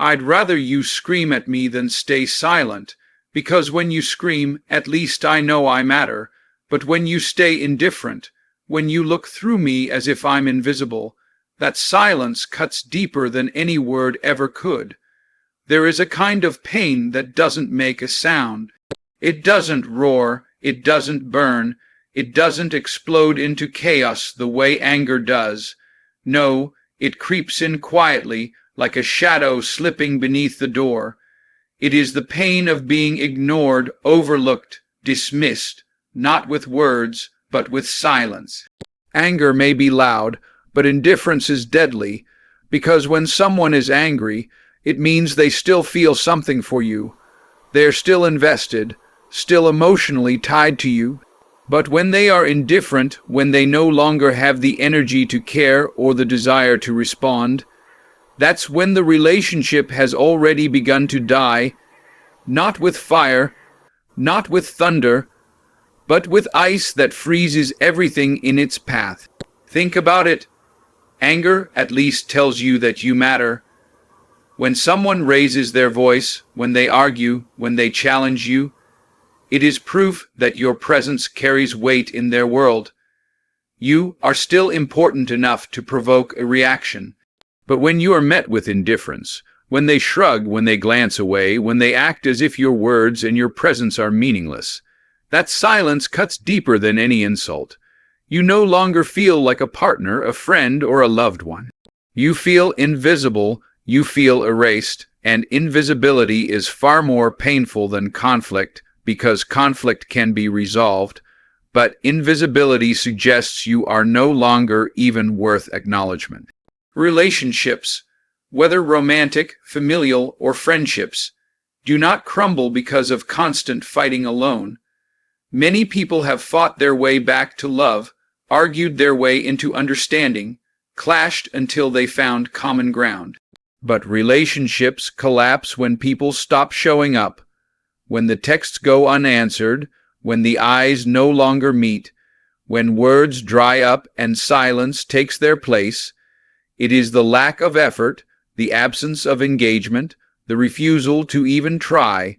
I'd rather you scream at me than stay silent, because when you scream, at least I know I matter. But when you stay indifferent, when you look through me as if I'm invisible, that silence cuts deeper than any word ever could. There is a kind of pain that doesn't make a sound. It doesn't roar, it doesn't burn, it doesn't explode into chaos the way anger does. No, it creeps in quietly, like a shadow slipping beneath the door. It is the pain of being ignored, overlooked, dismissed, not with words, but with silence. Anger may be loud, but indifference is deadly, because when someone is angry, it means they still feel something for you. They're still invested, still emotionally tied to you. But when they are indifferent, when they no longer have the energy to care or the desire to respond, that's when the relationship has already begun to die, not with fire, not with thunder, but with ice that freezes everything in its path. Think about it. Anger at least tells you that you matter. When someone raises their voice, when they argue, when they challenge you, it is proof that your presence carries weight in their world. You are still important enough to provoke a reaction. But when you are met with indifference, when they shrug, when they glance away, when they act as if your words and your presence are meaningless, that silence cuts deeper than any insult. You no longer feel like a partner, a friend, or a loved one. You feel invisible, you feel erased, and invisibility is far more painful than conflict, because conflict can be resolved, but invisibility suggests you are no longer even worth acknowledgement. Relationships, whether romantic, familial, or friendships, do not crumble because of constant fighting alone. Many people have fought their way back to love, argued their way into understanding, clashed until they found common ground. But relationships collapse when people stop showing up, when the texts go unanswered, when the eyes no longer meet, when words dry up and silence takes their place. It is the lack of effort, the absence of engagement, the refusal to even try.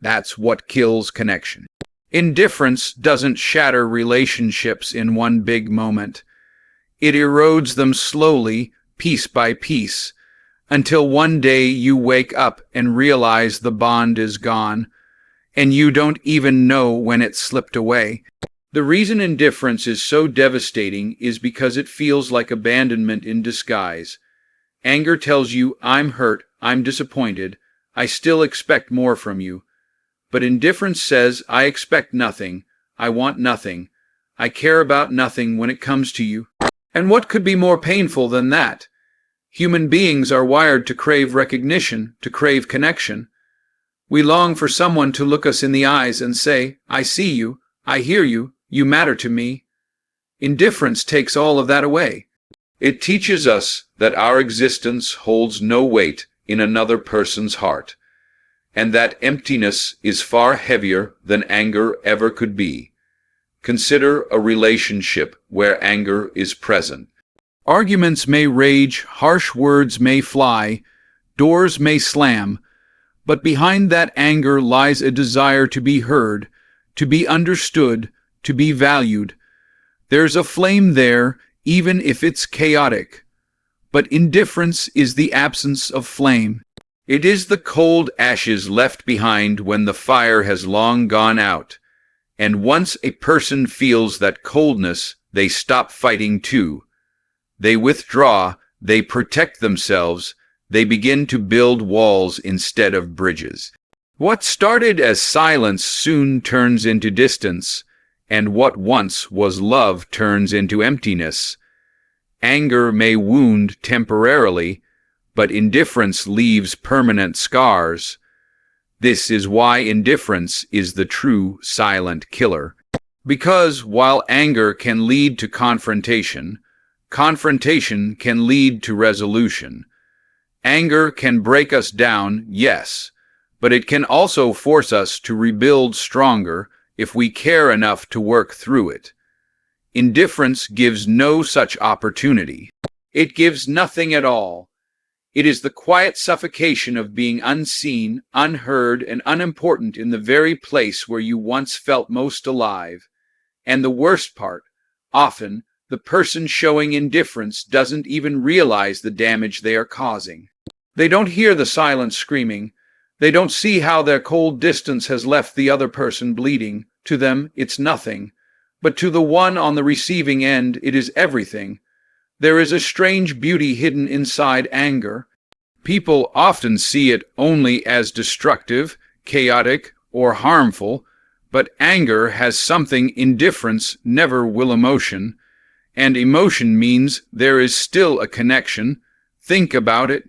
That's what kills connection. Indifference doesn't shatter relationships in one big moment. It erodes them slowly, piece by piece, until one day you wake up and realize the bond is gone, and you don't even know when it slipped away. The reason indifference is so devastating is because it feels like abandonment in disguise. Anger tells you, I'm hurt, I'm disappointed, I still expect more from you. But indifference says, I expect nothing, I want nothing, I care about nothing when it comes to you. And what could be more painful than that? Human beings are wired to crave recognition, to crave connection. We long for someone to look us in the eyes and say, I see you, I hear you, you matter to me. Indifference takes all of that away. It teaches us that our existence holds no weight in another person's heart, and that emptiness is far heavier than anger ever could be. Consider a relationship where anger is present. Arguments may rage, harsh words may fly, doors may slam, but behind that anger lies a desire to be heard, to be understood, to be valued. There's a flame there, even if it's chaotic. But indifference is the absence of flame. It is the cold ashes left behind when the fire has long gone out. And once a person feels that coldness, they stop fighting too. They withdraw, they protect themselves, they begin to build walls instead of bridges. What started as silence soon turns into distance, and what once was love turns into emptiness. Anger may wound temporarily, but indifference leaves permanent scars. This is why indifference is the true silent killer. Because while anger can lead to confrontation, confrontation can lead to resolution. Anger can break us down, yes, but it can also force us to rebuild stronger if we care enough to work through it. Indifference gives no such opportunity. It gives nothing at all. It is the quiet suffocation of being unseen, unheard, and unimportant in the very place where you once felt most alive. And the worst part, often, the person showing indifference doesn't even realize the damage they are causing. They don't hear the silent screaming. They don't see how their cold distance has left the other person bleeding. To them, it's nothing. But to the one on the receiving end, it is everything. There is a strange beauty hidden inside anger. People often see it only as destructive, chaotic, or harmful, but anger has something indifference never will. Emotion. And emotion means there is still a connection. Think about it.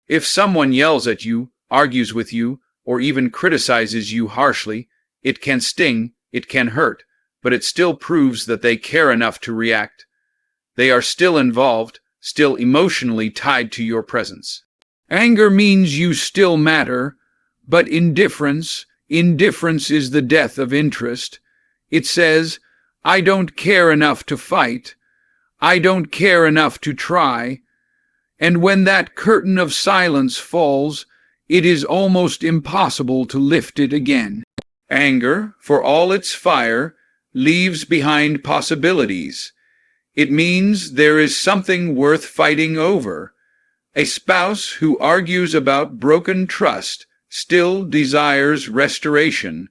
If someone yells at you, argues with you, or even criticizes you harshly, it can sting, it can hurt, but it still proves that they care enough to react. They are still involved, still emotionally tied to your presence. Anger means you still matter, but indifference is the death of interest. It says, I don't care enough to fight. I don't care enough to try. And when that curtain of silence falls, it is almost impossible to lift it again. Anger, for all its fire, leaves behind possibilities. It means there is something worth fighting over. A spouse who argues about broken trust still desires restoration.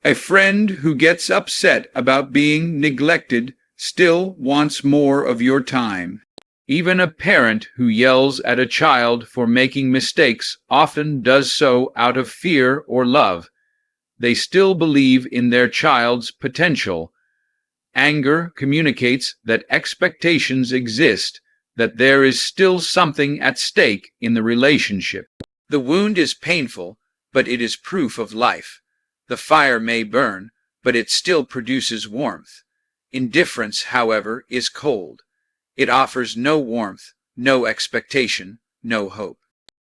A friend who gets upset about being neglected still wants more of your time. Even a parent who yells at a child for making mistakes often does so out of fear or love. They still believe in their child's potential. Anger communicates that expectations exist, that there is still something at stake in the relationship. The wound is painful, but it is proof of life. The fire may burn, but it still produces warmth. Indifference, however, is cold. It offers no warmth, no expectation, no hope.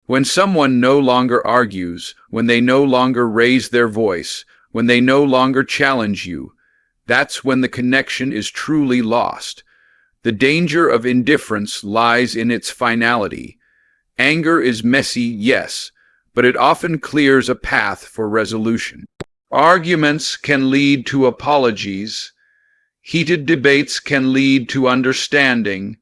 When someone no longer argues, when they no longer raise their voice, when they no longer challenge you, that's when the connection is truly lost. The danger of indifference lies in its finality. Anger is messy, yes, but it often clears a path for resolution. Arguments can lead to apologies. Heated debates can lead to understanding.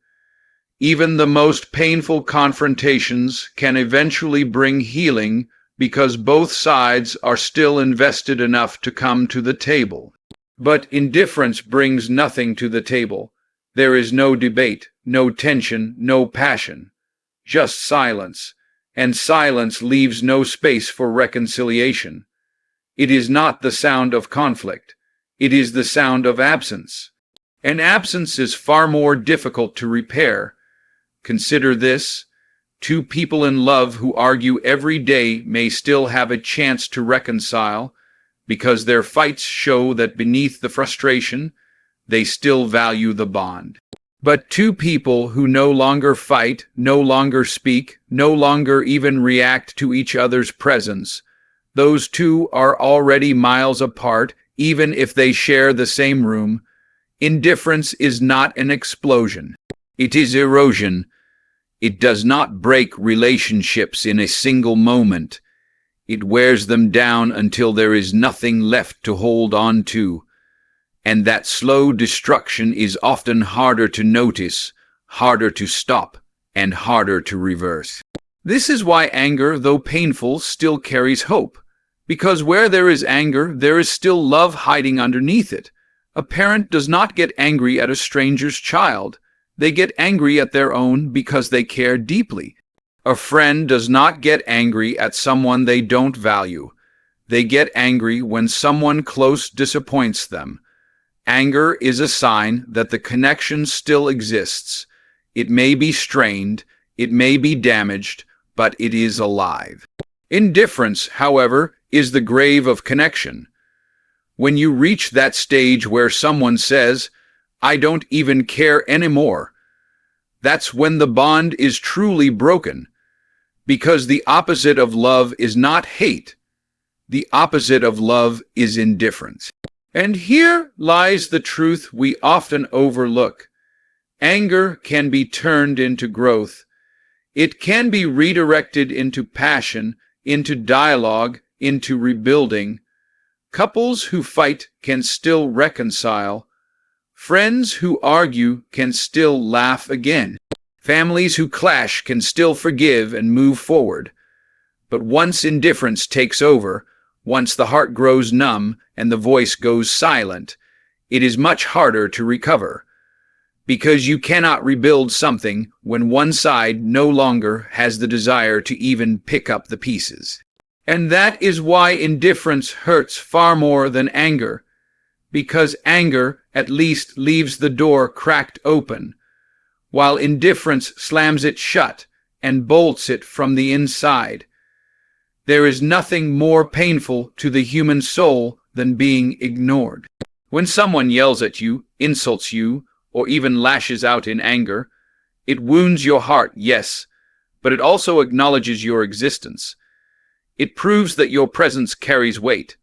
Even the most painful confrontations can eventually bring healing because both sides are still invested enough to come to the table. But indifference brings nothing to the table. There is no debate, no tension, no passion, just silence, and silence leaves no space for reconciliation. It is not the sound of conflict. It is the sound of absence. And absence is far more difficult to repair. Consider this. Two people in love who argue every day may still have a chance to reconcile because their fights show that beneath the frustration, they still value the bond. But two people who no longer fight, no longer speak, no longer even react to each other's presence, those two are already miles apart, even if they share the same room. Indifference is not an explosion. It is erosion. It does not break relationships in a single moment. It wears them down until there is nothing left to hold on to. And that slow destruction is often harder to notice, harder to stop, and harder to reverse. This is why anger, though painful, still carries hope. Because where there is anger, there is still love hiding underneath it. A parent does not get angry at a stranger's child. They get angry at their own because they care deeply. A friend does not get angry at someone they don't value. They get angry when someone close disappoints them. Anger is a sign that the connection still exists. It may be strained, it may be damaged, but it is alive. Indifference, however, is the grave of connection. When you reach that stage where someone says, I don't even care anymore, that's when the bond is truly broken. Because the opposite of love is not hate. The opposite of love is indifference. And here lies the truth we often overlook. Anger can be turned into growth. It can be redirected into passion, into dialogue, into rebuilding. Couples who fight can still reconcile. Friends who argue can still laugh again. Families who clash can still forgive and move forward. But once indifference takes over, once the heart grows numb and the voice goes silent, it is much harder to recover. Because you cannot rebuild something when one side no longer has the desire to even pick up the pieces. And that is why indifference hurts far more than anger. Because anger at least leaves the door cracked open, while indifference slams it shut and bolts it from the inside. There is nothing more painful to the human soul than being ignored. When someone yells at you, insults you, or even lashes out in anger, it wounds your heart, yes, but it also acknowledges your existence. It proves that your presence carries weight,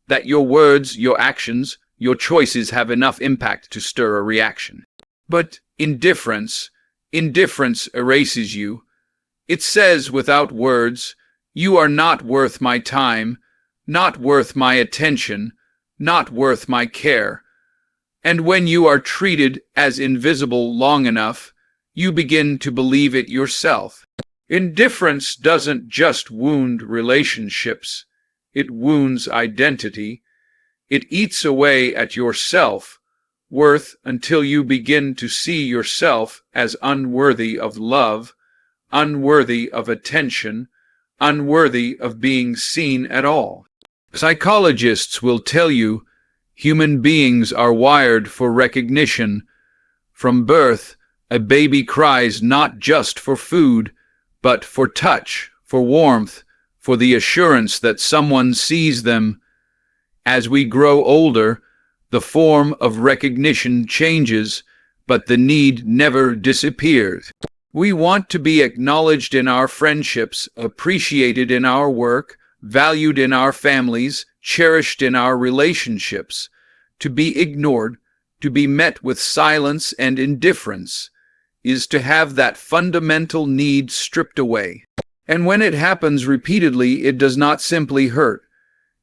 that your words, your actions, your choices have enough impact to stir a reaction. But indifference erases you. It says without words, you are not worth my time, not worth my attention, not worth my care. And when you are treated as invisible long enough, you begin to believe it yourself. Indifference doesn't just wound relationships, it wounds identity. It eats away at your self-worth until you begin to see yourself as unworthy of love, unworthy of attention, unworthy of being seen at all. Psychologists will tell you human beings are wired for recognition. From birth, a baby cries not just for food, but for touch, for warmth, for the assurance that someone sees them. As we grow older, the form of recognition changes, but the need never disappears. We want to be acknowledged in our friendships, appreciated in our work, valued in our families, cherished in our relationships. To be ignored, to be met with silence and indifference, is to have that fundamental need stripped away. And when it happens repeatedly, it does not simply hurt.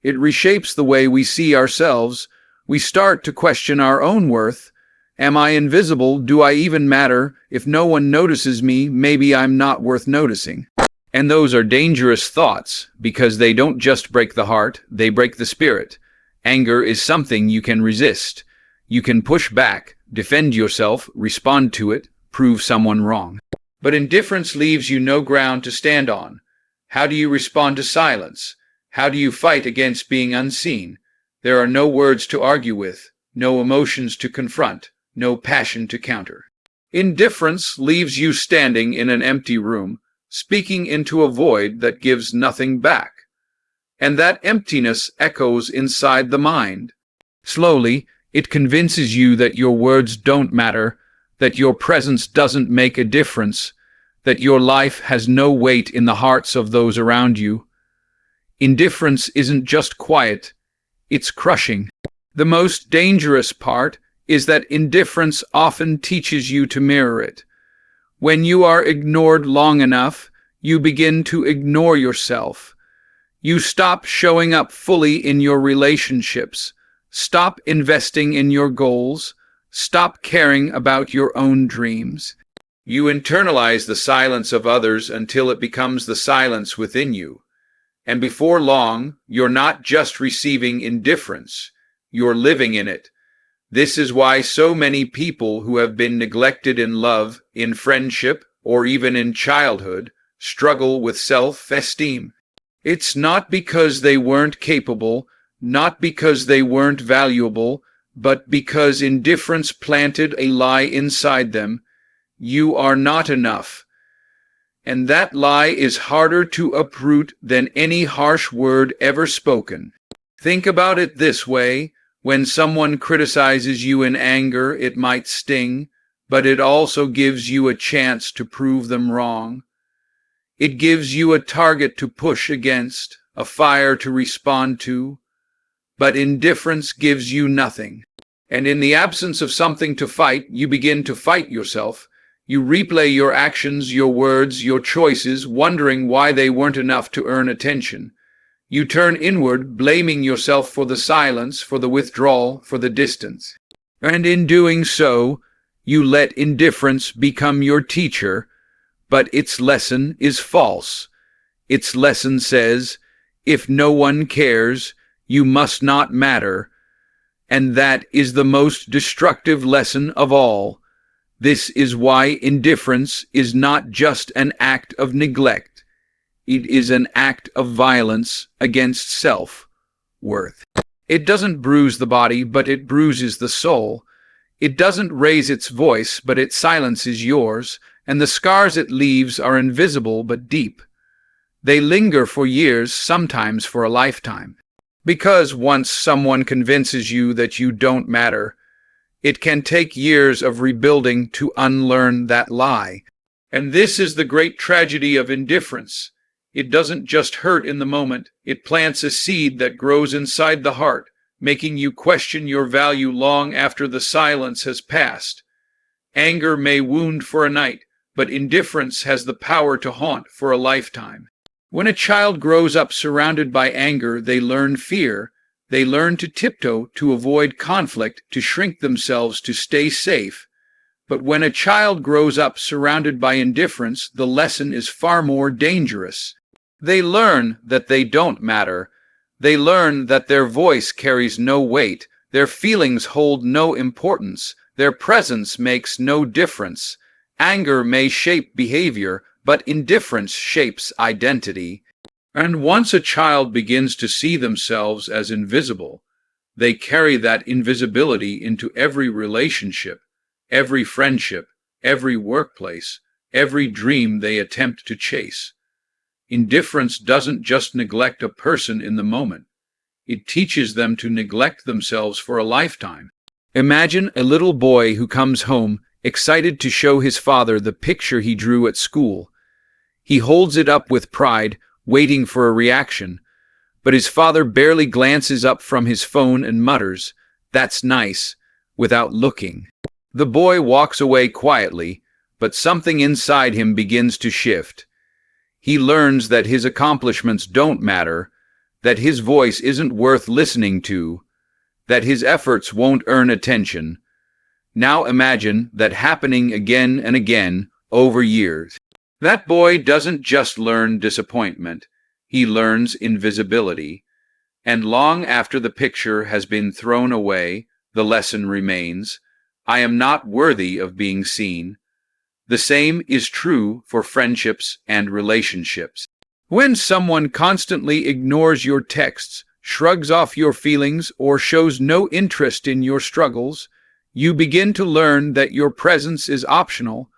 It reshapes the way we see ourselves. We start to question our own worth. Am I invisible? Do I even matter? If no one notices me, maybe I'm not worth noticing. And those are dangerous thoughts, because they don't just break the heart, they break the spirit. Anger is something you can resist. You can push back, defend yourself, respond to it, prove someone wrong. But indifference leaves you no ground to stand on. How do you respond to silence? How do you fight against being unseen? There are no words to argue with, no emotions to confront, no passion to counter. Indifference leaves you standing in an empty room, speaking into a void that gives nothing back. And that emptiness echoes inside the mind. Slowly, it convinces you that your words don't matter, that your presence doesn't make a difference, that your life has no weight in the hearts of those around you. Indifference isn't just quiet, it's crushing. The most dangerous part is that indifference often teaches you to mirror it. When you are ignored long enough, you begin to ignore yourself. You stop showing up fully in your relationships, stop investing in your goals, stop caring about your own dreams. You internalize the silence of others until it becomes the silence within you. And before long, you're not just receiving indifference, you're living in it. This is why so many people who have been neglected in love, in friendship, or even in childhood, struggle with self-esteem. It's not because they weren't capable, not because they weren't valuable, but because indifference planted a lie inside them. You are not enough. And that lie is harder to uproot than any harsh word ever spoken. Think about it this way. When someone criticizes you in anger, it might sting, but it also gives you a chance to prove them wrong. It gives you a target to push against, a fire to respond to. But indifference gives you nothing. And in the absence of something to fight, you begin to fight yourself. You replay your actions, your words, your choices, wondering why they weren't enough to earn attention. You turn inward, blaming yourself for the silence, for the withdrawal, for the distance. And in doing so, you let indifference become your teacher, but its lesson is false. Its lesson says, if no one cares, you must not matter, and that is the most destructive lesson of all. This is why indifference is not just an act of neglect. It is an act of violence against self-worth. It doesn't bruise the body, but it bruises the soul. It doesn't raise its voice, but it silences yours, and the scars it leaves are invisible but deep. They linger for years, sometimes for a lifetime. Because once someone convinces you that you don't matter, it can take years of rebuilding to unlearn that lie. And this is the great tragedy of indifference. It doesn't just hurt in the moment, it plants a seed that grows inside the heart, making you question your value long after the silence has passed. Anger may wound for a night, but indifference has the power to haunt for a lifetime. When a child grows up surrounded by anger, they learn fear. They learn to tiptoe, to avoid conflict, to shrink themselves, to stay safe. But when a child grows up surrounded by indifference, the lesson is far more dangerous. They learn that they don't matter. They learn that their voice carries no weight, their feelings hold no importance, their presence makes no difference. Anger may shape behavior, but indifference shapes identity. And once a child begins to see themselves as invisible, they carry that invisibility into every relationship, every friendship, every workplace, every dream they attempt to chase. Indifference doesn't just neglect a person in the moment. It teaches them to neglect themselves for a lifetime. Imagine a little boy who comes home, excited to show his father the picture he drew at school. He holds it up with pride, waiting for a reaction, but his father barely glances up from his phone and mutters, "That's nice," without looking. The boy walks away quietly, but something inside him begins to shift. He learns that his accomplishments don't matter, that his voice isn't worth listening to, that his efforts won't earn attention. Now imagine that happening again and again over years. That boy doesn't just learn disappointment, he learns invisibility. And long after the picture has been thrown away, the lesson remains, I am not worthy of being seen. The same is true for friendships and relationships. When someone constantly ignores your texts, shrugs off your feelings, or shows no interest in your struggles, you begin to learn that your presence is optional,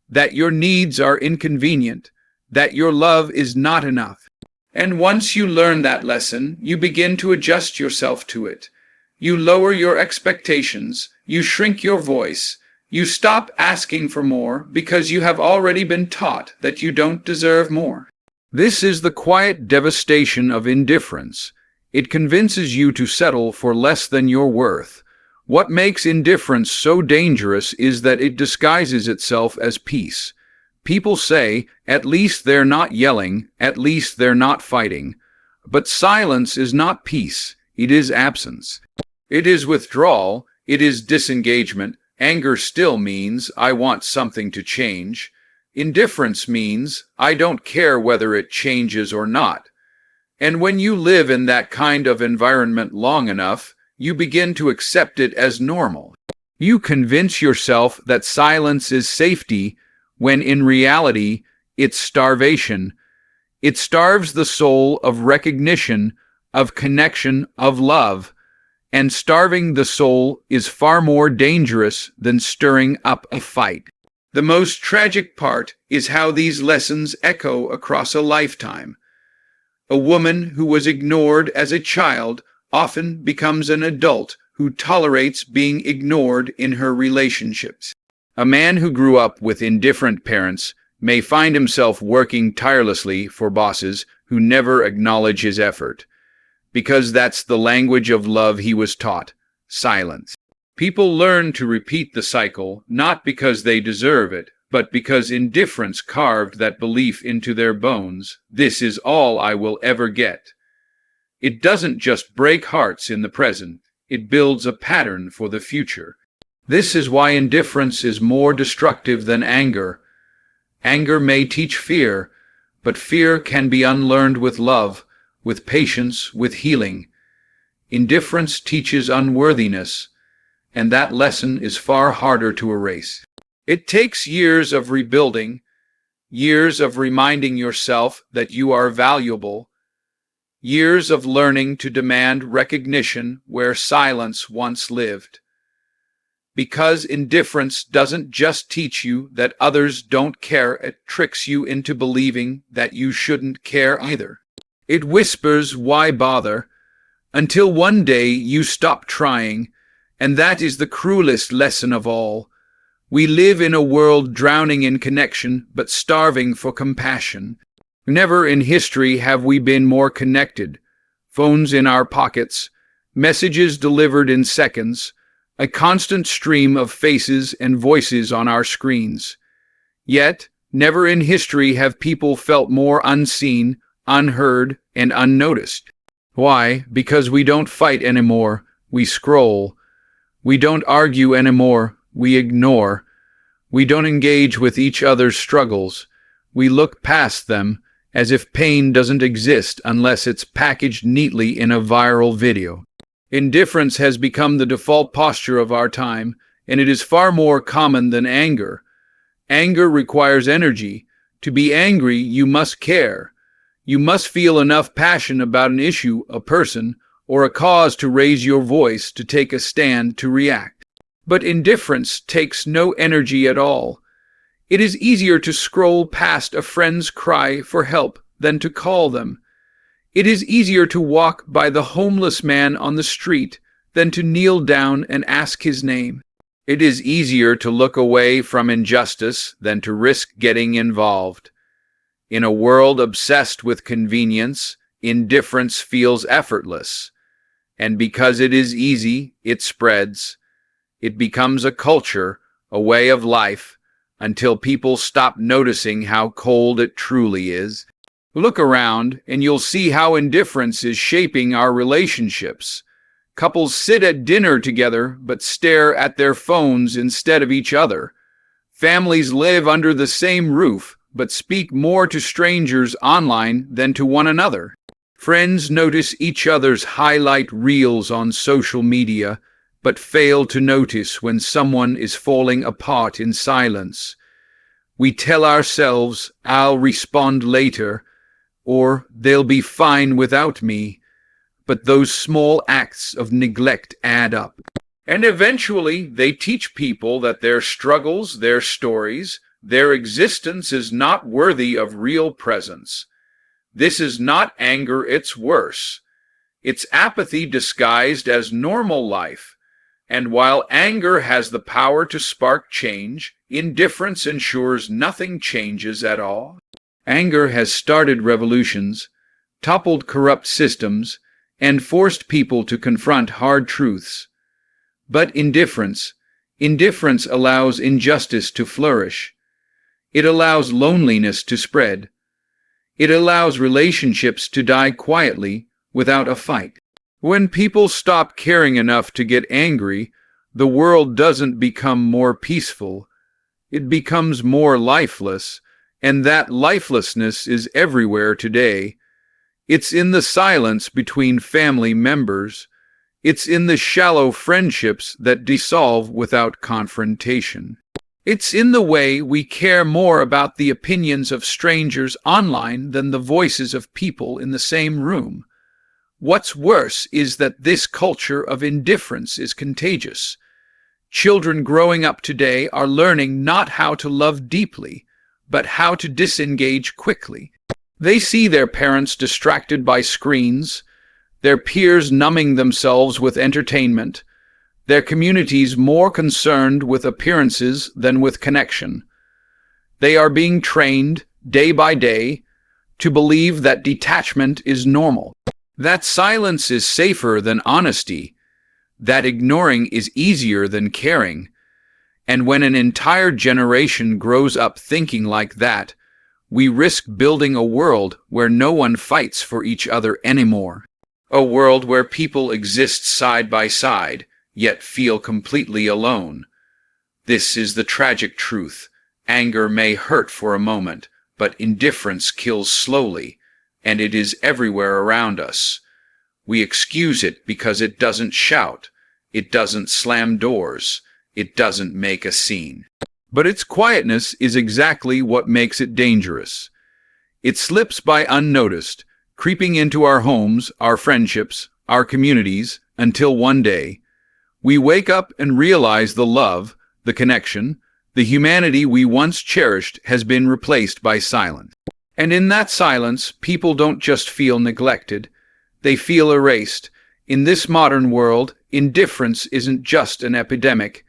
that your needs are inconvenient, that your love is not enough. And once you learn that lesson, you begin to adjust yourself to it. You lower your expectations, you shrink your voice, you stop asking for more because you have already been taught that you don't deserve more. This is the quiet devastation of indifference. It convinces you to settle for less than your worth. What makes indifference so dangerous is that it disguises itself as peace. People say, at least they're not yelling, at least they're not fighting. But silence is not peace, it is absence. It is withdrawal, it is disengagement. Anger still means, I want something to change. Indifference means, I don't care whether it changes or not. And when you live in that kind of environment long enough, you begin to accept it as normal. You convince yourself that silence is safety, when in reality, it's starvation. It starves the soul of recognition, of connection, of love. And starving the soul is far more dangerous than stirring up a fight. The most tragic part is how these lessons echo across a lifetime. A woman who was ignored as a child often becomes an adult who tolerates being ignored in her relationships. A man who grew up with indifferent parents may find himself working tirelessly for bosses who never acknowledge his effort, because that's the language of love he was taught, silence. People learn to repeat the cycle not because they deserve it, but because indifference carved that belief into their bones. This is all I will ever get. It doesn't just break hearts in the present, it builds a pattern for the future. This is why indifference is more destructive than anger. Anger may teach fear, but fear can be unlearned with love, with patience, with healing. Indifference teaches unworthiness, and that lesson is far harder to erase. It takes years of rebuilding, years of reminding yourself that you are valuable, years of learning to demand recognition where silence once lived. Because indifference doesn't just teach you that others don't care, it tricks you into believing that you shouldn't care either. It whispers, "Why bother?" until one day you stop trying, and that is the cruelest lesson of all. We live in a world drowning in connection but starving for compassion. Never in history have we been more connected. Phones in our pockets, messages delivered in seconds, a constant stream of faces and voices on our screens. Yet, never in history have people felt more unseen, unheard, and unnoticed. Why? Because we don't fight anymore, we scroll. We don't argue anymore, we ignore. We don't engage with each other's struggles. We look past them, as if pain doesn't exist unless it's packaged neatly in a viral video. Indifference has become the default posture of our time, and it is far more common than anger. Anger requires energy. To be angry, you must care. You must feel enough passion about an issue, a person, or a cause to raise your voice, to take a stand, to react. But indifference takes no energy at all. It is easier to scroll past a friend's cry for help than to call them. It is easier to walk by the homeless man on the street than to kneel down and ask his name. It is easier to look away from injustice than to risk getting involved. In a world obsessed with convenience, indifference feels effortless. And because it is easy, it spreads. It becomes a culture, a way of life, until people stop noticing how cold it truly is. Look around, and you'll see how indifference is shaping our relationships. Couples sit at dinner together, but stare at their phones instead of each other. Families live under the same roof, but speak more to strangers online than to one another. Friends notice each other's highlight reels on social media, but fail to notice when someone is falling apart in silence. We tell ourselves, "I'll respond later," or "they'll be fine without me." But those small acts of neglect add up. And eventually they teach people that their struggles, their stories, their existence is not worthy of real presence. This is not anger, it's worse. It's apathy disguised as normal life. And while anger has the power to spark change, indifference ensures nothing changes at all. Anger has started revolutions, toppled corrupt systems, and forced people to confront hard truths. But indifference allows injustice to flourish. It allows loneliness to spread. It allows relationships to die quietly without a fight. When people stop caring enough to get angry, the world doesn't become more peaceful. It becomes more lifeless. And that lifelessness is everywhere today. It's in the silence between family members. It's in the shallow friendships that dissolve without confrontation. It's in the way we care more about the opinions of strangers online than the voices of people in the same room. What's worse is that this culture of indifference is contagious. Children growing up today are learning not how to love deeply, but how to disengage quickly. They see their parents distracted by screens, their peers numbing themselves with entertainment, their communities more concerned with appearances than with connection. They are being trained, day by day, to believe that detachment is normal, that silence is safer than honesty, that ignoring is easier than caring. And when an entire generation grows up thinking like that, we risk building a world where no one fights for each other anymore. A world where people exist side by side, yet feel completely alone. This is the tragic truth. Anger may hurt for a moment, but indifference kills slowly, and it is everywhere around us. We excuse it because it doesn't shout, it doesn't slam doors, it doesn't make a scene. But its quietness is exactly what makes it dangerous. It slips by unnoticed, creeping into our homes, our friendships, our communities, until one day, we wake up and realize the love, the connection, the humanity we once cherished has been replaced by silence. And in that silence, people don't just feel neglected, they feel erased. In this modern world, indifference isn't just an epidemic.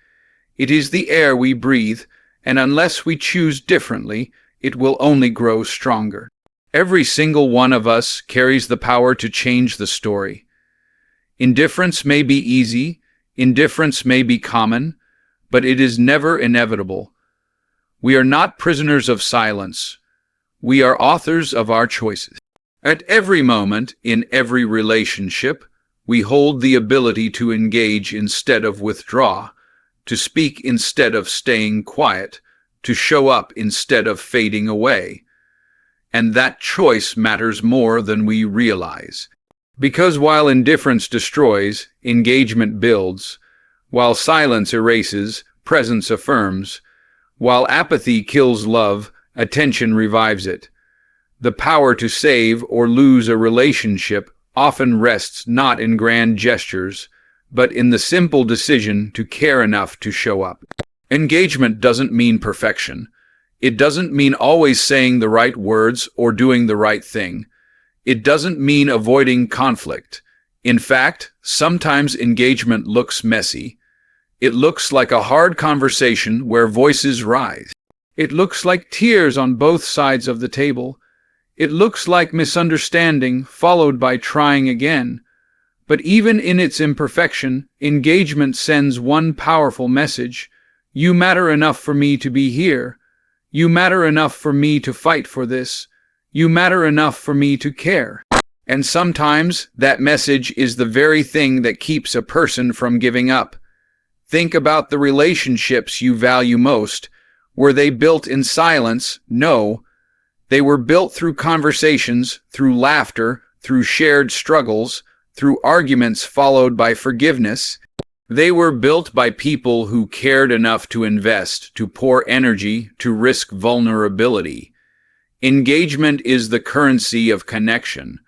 It is the air we breathe, and unless we choose differently, it will only grow stronger. Every single one of us carries the power to change the story. Indifference may be easy, indifference may be common, but it is never inevitable. We are not prisoners of silence. We are authors of our choices. At every moment, in every relationship, we hold the ability to engage instead of withdraw, to speak instead of staying quiet, to show up instead of fading away. And that choice matters more than we realize. Because while indifference destroys, engagement builds. While silence erases, presence affirms. While apathy kills love, attention revives it. The power to save or lose a relationship often rests not in grand gestures, but in the simple decision to care enough to show up. Engagement doesn't mean perfection. It doesn't mean always saying the right words or doing the right thing. It doesn't mean avoiding conflict. In fact, sometimes engagement looks messy. It looks like a hard conversation where voices rise. It looks like tears on both sides of the table. It looks like misunderstanding followed by trying again. But even in its imperfection, engagement sends one powerful message. You matter enough for me to be here. You matter enough for me to fight for this. You matter enough for me to care. And sometimes that message is the very thing that keeps a person from giving up. Think about the relationships you value most. Were they built in silence? No. They were built through conversations, through laughter, through shared struggles, through arguments followed by forgiveness. They were built by people who cared enough to invest, to pour energy, to risk vulnerability. Engagement is the currency of connection.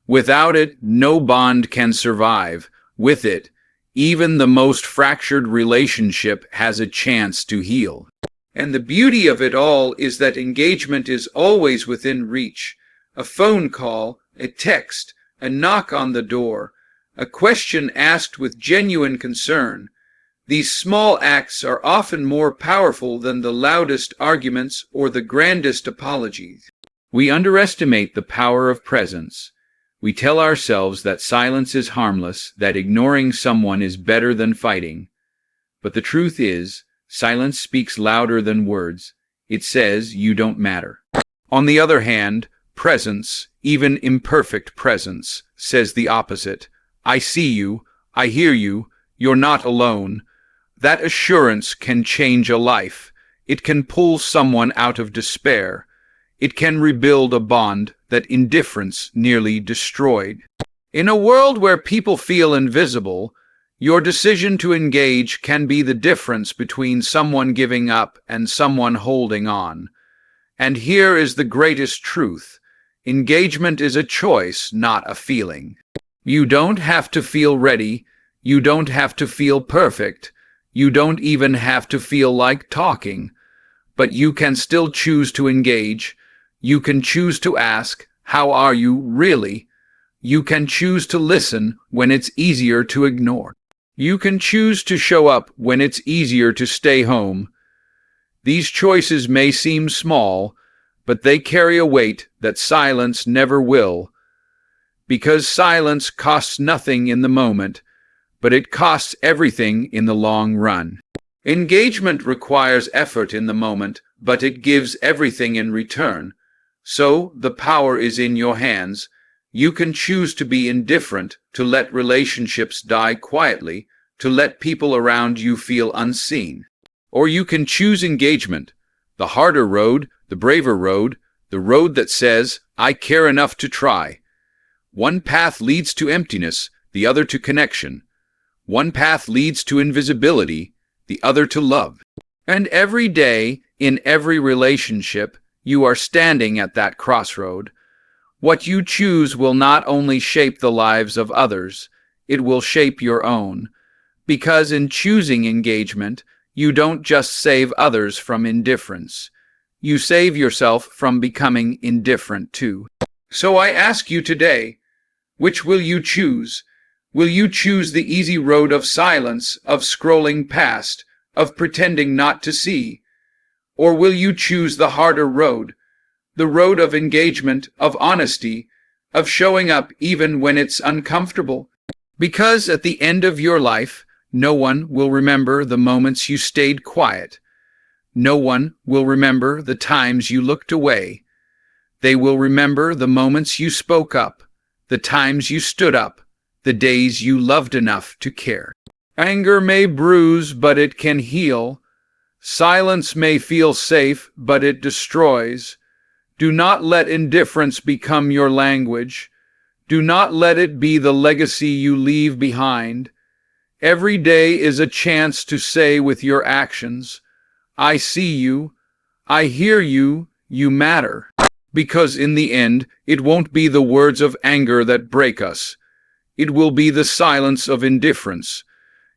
Without it, no bond can survive. With it, even the most fractured relationship has a chance to heal. And the beauty of it all is that engagement is always within reach. A phone call, a text, a knock on the door, a question asked with genuine concern. These small acts are often more powerful than the loudest arguments or the grandest apologies. We underestimate the power of presence. We tell ourselves that silence is harmless, that ignoring someone is better than fighting. But the truth is, silence speaks louder than words. It says you don't matter. On the other hand, presence, even imperfect presence, says the opposite. I see you, I hear you, you're not alone. That assurance can change a life. It can pull someone out of despair. It can rebuild a bond that indifference nearly destroyed. In a world where people feel invisible, your decision to engage can be the difference between someone giving up and someone holding on. And here is the greatest truth. Engagement is a choice, not a feeling. You don't have to feel ready. You don't have to feel perfect. You don't even have to feel like talking. But you can still choose to engage. You can choose to ask, how are you really? You can choose to listen when it's easier to ignore. You can choose to show up when it's easier to stay home. These choices may seem small, but they carry a weight that silence never will. Because silence costs nothing in the moment, but it costs everything in the long run. Engagement requires effort in the moment, but it gives everything in return. So, the power is in your hands. You can choose to be indifferent, to let relationships die quietly, to let people around you feel unseen. Or you can choose engagement, the harder road, the braver road, the road that says, I care enough to try. One path leads to emptiness, the other to connection. One path leads to invisibility, the other to love. And every day, in every relationship, you are standing at that crossroad. What you choose will not only shape the lives of others, it will shape your own. Because in choosing engagement, you don't just save others from indifference. You save yourself from becoming indifferent too. So I ask you today, which will you choose? Will you choose the easy road of silence, of scrolling past, of pretending not to see? Or will you choose the harder road, the road of engagement, of honesty, of showing up even when it's uncomfortable? Because at the end of your life, no one will remember the moments you stayed quiet. No one will remember the times you looked away. They will remember the moments you spoke up, the times you stood up, the days you loved enough to care. Anger may bruise, but it can heal. Silence may feel safe, but it destroys. Do not let indifference become your language. Do not let it be the legacy you leave behind. Every day is a chance to say with your actions, I see you, I hear you, you matter. Because in the end, it won't be the words of anger that break us. It will be the silence of indifference.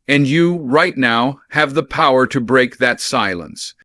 And you, right now, have the power to break that silence.